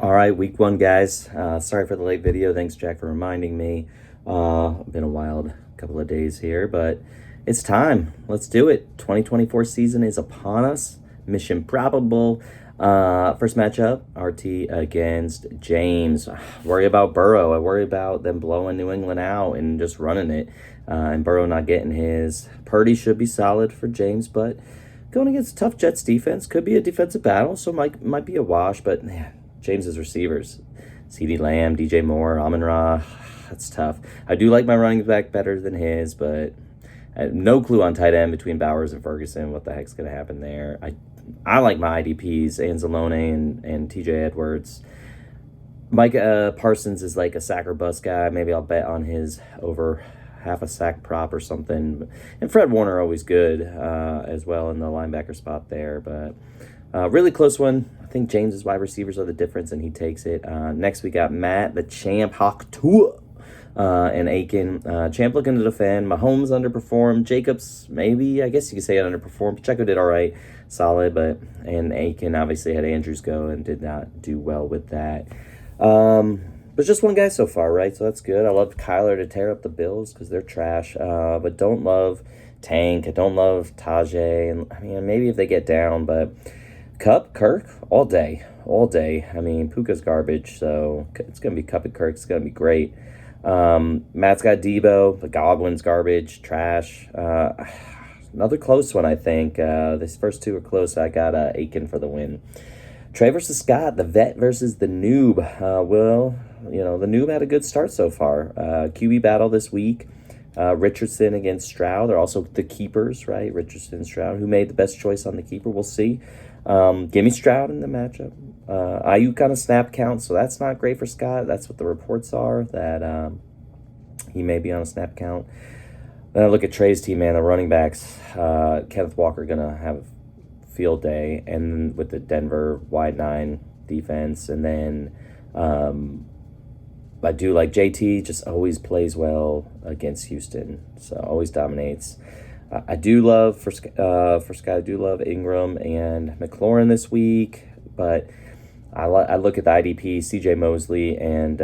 All right, week one, guys. Sorry for the late video. Thanks, Jack, for reminding me. Been a wild couple of days here, but it's time. Let's do it. 2024 season is upon us. Mission probable. First matchup, RT against James. Worry about Burrow. I worry about them blowing New England out and just running it. And Burrow not getting his. Purdy should be solid for James, but going against tough Jets defense could be a defensive battle, so might be a wash, but man, James's receivers, CeeDee Lamb, DJ Moore, Amon-Ra, that's tough. I do like my running back better than his, but I have no clue on tight end between Bowers and Ferguson. What the heck's going to happen there? I like my IDPs, Anzalone and TJ Edwards. Mike Parsons is like a sack or bust guy. Maybe I'll bet on his over half a sack prop or something. And Fred Warner always good as well in the linebacker spot there, but really close one. I think James's wide receivers are the difference, and he takes it. Next, we got Matt, the champ, Hawk2, and Aiken. Champ looking to defend. Mahomes underperformed. Jacobs, maybe, I guess you could say it underperformed. Pacheco did all right, solid, and Aiken obviously had Andrews go and did not do well with that. But just one guy so far, right? So that's good. I love Kyler to tear up the Bills because they're trash, but don't love Tank. I don't love Tajay. And I mean, maybe if they get down, but Kupp, Kirk, all day. I mean, Puka's garbage, so it's going to be Kupp and Kirk. It's going to be great. Matt's got Debo. The Godwin's garbage, trash. Another close one, I think. These first two are close. I got Aiken for the win. Trey versus Scott, the vet versus the noob. The noob had a good start so far. QB battle this week. Richardson against Stroud. They're also the keepers, right? Richardson and Stroud. Who made the best choice on the keeper? We'll see. Give me Stroud in the matchup. Ayuk on a snap count, so that's not great for Scott. That's what the reports are, that he may be on a snap count. Then I look at Trey's team, man. The running backs, Kenneth Walker going to have a field day, and with the Denver wide nine defense. And then I do like JT, just always plays well against Houston, so always dominates. I do love, for Scott, I do love Ingram and McLaurin this week, but I look at the IDP, CJ Mosley and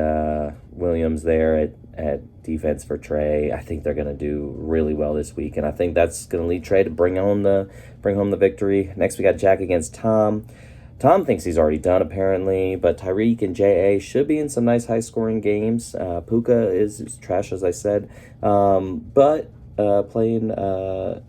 Williams there at defense for Trey. I think they're going to do really well this week, and I think that's going to lead Trey to bring home the victory. Next, we got Jack against Tom. Tom thinks he's already done, apparently, but Tyreek and J.A. should be in some nice high-scoring games. Puka is trash, as I said, but playing the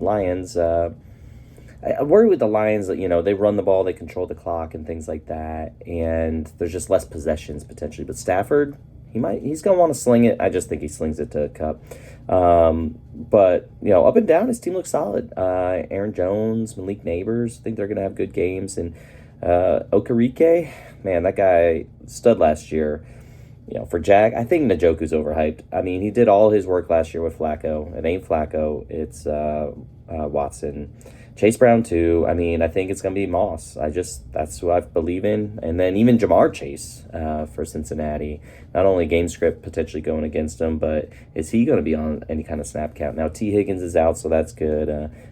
Lions. I worry with the Lions that, they run the ball, they control the clock and things like that, and there's just less possessions potentially. But Stafford, he's going to want to sling it. I just think he slings it to Kupp. But, up and down, his team looks solid. Aaron Jones, Malik Neighbors, I think they're going to have good games. And Okereke, man, that guy, stud last year. For Jack, I think Njoku's overhyped. I mean, he did all his work last year with Flacco. It ain't Flacco. It's Watson. Chase Brown, too. I mean, I think it's going to be Moss. That's who I believe in. And then even Jamar Chase for Cincinnati. Not only game script potentially going against him, but is he going to be on any kind of snap count? Now, T. Higgins is out, so that's good.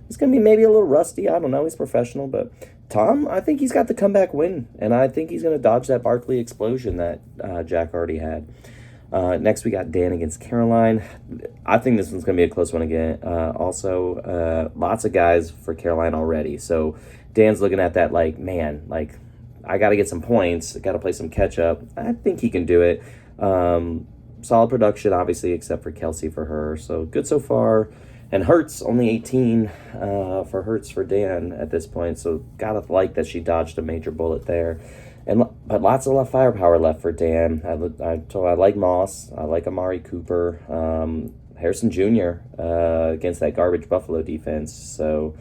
He's going to be maybe a little rusty. I don't know. He's professional, but Tom, I think he's got the comeback win, and I think he's going to dodge that Barkley explosion that Jack already had. Next, we got Dan against Caroline. I think this one's going to be a close one again. Also, lots of guys for Caroline already. So Dan's looking at that like, man, like, I got to get some points. I got to play some catch-up. I think he can do it. Solid production, obviously, except for Kelsey for her. So good so far. And Hurts, only 18 for Hurts for Dan at this point. So got to like that she dodged a major bullet there. But lots of firepower left for Dan. I like Moss. I like Amari Cooper. Harrison Jr. Against that garbage Buffalo defense. So,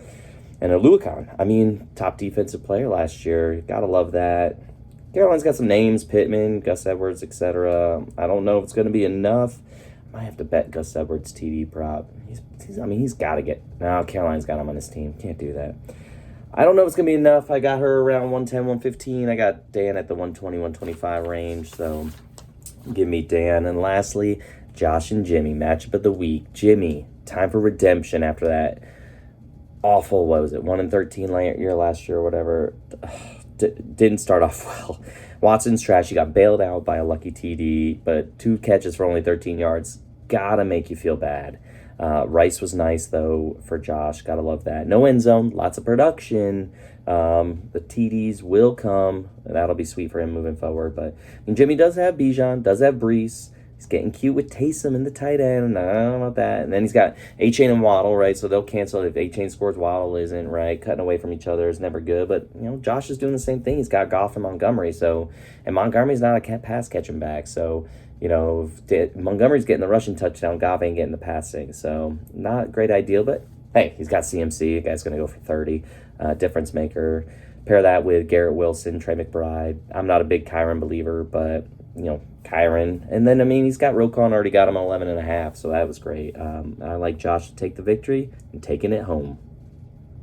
and Aluakon. I mean, top defensive player last year. Gotta love that. Caroline's got some names: Pittman, Gus Edwards, etc. I don't know if it's going to be enough. I might have to bet Gus Edwards TD prop. He's got to get. No, Caroline's got him on his team. Can't do that. I don't know if it's going to be enough. I got her around 110, 115. I got Dan at the 120, 125 range. So give me Dan. And lastly, Josh and Jimmy, matchup of the week. Jimmy, time for redemption after that awful. What was it? 1-13 year last year or whatever. Didn't start off well. Watson's trash. He got bailed out by a lucky TD, but 2 catches for only 13 yards. Gotta make you feel bad. Rice was nice, though, for Josh. Gotta love that. No end zone, lots of production. The TDs will come. That'll be sweet for him moving forward. But Jimmy does have Bijan, does have Brees. He's getting cute with Taysom in the tight end. I don't know about that. And then he's got A-Chain and Waddle, right? So they'll cancel if A-Chain scores, Waddle isn't, right? Cutting away from each other is never good. But, Josh is doing the same thing. He's got Goff and Montgomery. And Montgomery's not a pass catching back. So, if Montgomery's getting the rushing touchdown, Goff ain't getting the passing. So, not great ideal. But, hey, he's got CMC. The guy's going to go for 30. Difference maker. Pair that with Garrett Wilson, Trey McBride. I'm not a big Kyron believer, but Kyron. And then, he's got Roquan, already got him 11.5, so that was great. I like Josh to take the victory and taking it home.